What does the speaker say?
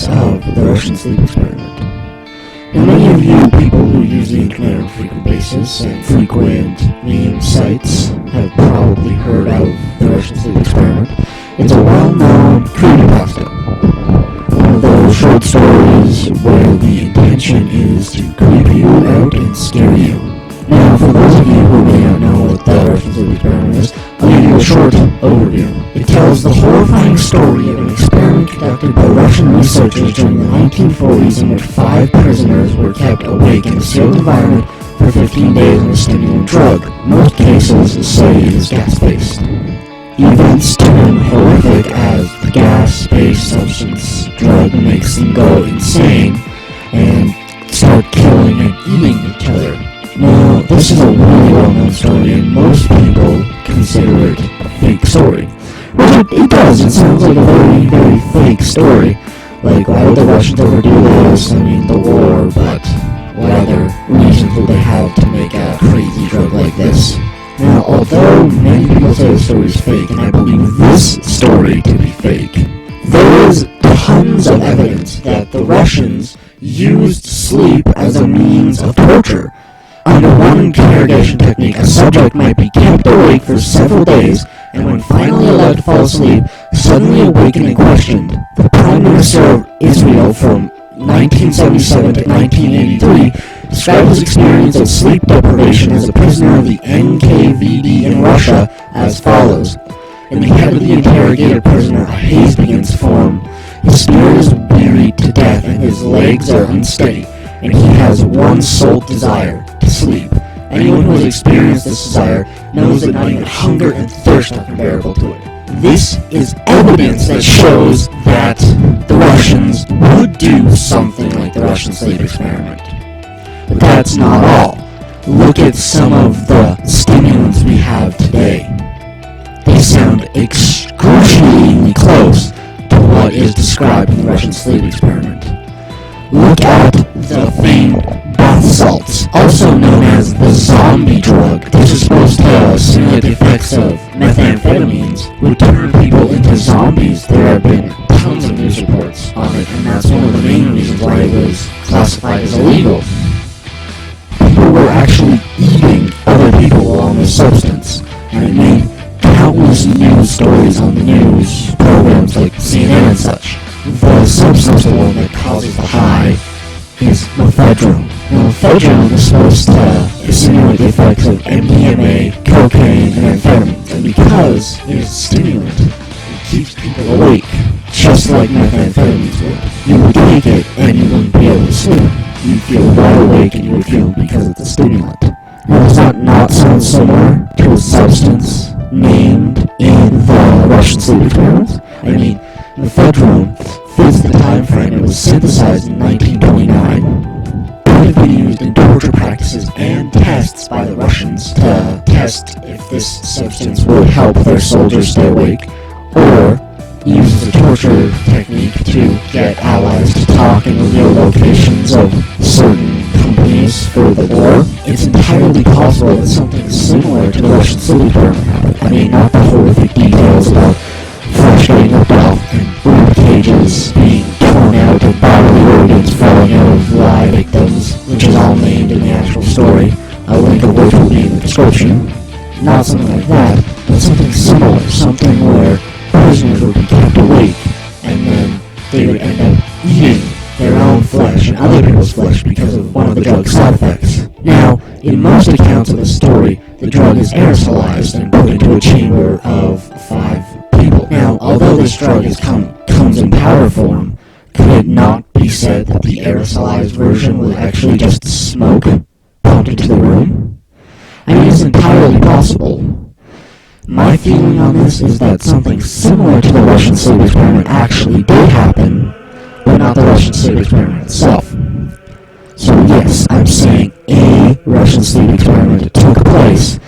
case of the Russian sleep experiment. Now, many of you people who use the internet on a frequent basis and frequent meme sites have probably heard of the Russian sleep experiment. It's a well-known creepypasta. One of those short stories where the intention is to creep you out and scare you. Now, for those of you who may not know what the Russian sleep experiment is, I'll give you a short overview. It tells the horrifying story of an experiment conducted by Russian researchers during the 1940s in which 5 prisoners were kept awake in a sealed environment for 15 days on a stimulant drug. Most cases say it is gas-based. Events turn horrific as the gas-based substance drug makes them go insane and start killing and eating each other. Now, this is a really well-known story, and most people consider it a fake story. Well, it does. It sounds like a very, very fake story. Like, why would the Russians ever do this? I mean, the war, but what other reasons would they have to make a crazy drug like this? Now, although many people say the story is fake, and I believe this story to be fake, there is tons of evidence that the Russians used sleep as a means of torture. Under one interrogation technique, a subject might be kept awake for several days, and when finally allowed to fall asleep, suddenly awaken and questioned. The Prime Minister of Israel from 1977 to 1983 described his experience of sleep deprivation as a prisoner of the NKVD in Russia as follows. In the head of the interrogated prisoner, a haze begins to form. His spirit is wearied to death, and his legs are unsteady, and he has one sole desire: to sleep. Anyone who has experienced this desire knows that not even hunger and thirst are comparable to it. This is evidence that shows that the Russians would do something like the Russian sleep experiment. But that's not all. Look at some of the stimulants we have today. They sound excruciatingly close to what is described in the Russian sleep experiment. Look at the famed bath salts, also known as the zombie drug. This is supposed to simulate the effects of methamphetamines, would turn people into zombies. There have been tons of news reports on it, and that's one of the main reasons why it was classified as illegal. People were actually eating other people on this substance, and it made countless news stories on the news programs like CNN and such. The substance, the one that causes the high, is mephedrone. Now, mephedrone is supposed to simulate the effects of MDMA, cocaine, and amphetamines, and because it is a stimulant, it keeps people awake, just like methamphetamines would. You would take it, and you wouldn't be able to sleep. You'd feel wide awake, and you would feel because it's a stimulant. Now, does that not sound similar to a substance named in the Russian sleep experiments? I mean, mephedrone fits the time frame. It was synthesized in 1929. It have been used in torture practices and tests by the Russians to test if this substance would help their soldiers stay awake, or used as a torture technique to get allies to talk and reveal locations of certain companies for the war. It's entirely possible that something similar to the Russian sleep experiment happened. I mean, not the horrific details about flesh getting ripped off and rib cages being torn out and bodily organs falling out of live victims, which is all named in the actual story. A link of which will be in the description. Not something like that, but something similar, something where prisoners would be kept awake, and then they would end up eating their own flesh and other people's flesh because of one of the drug's side effects. Now, in most accounts of the story, the drug is aerosolized and put into a chamber of 5 people. Now, although this drug comes in powder form, could it not be said that the aerosolized version was actually just smoke pumped into the room? I mean, it's entirely possible. My feeling on this is that something similar to the Russian sleep experiment actually did happen, but not the Russian sleep experiment itself. So yes, I'm saying a Russian sleep experiment took place,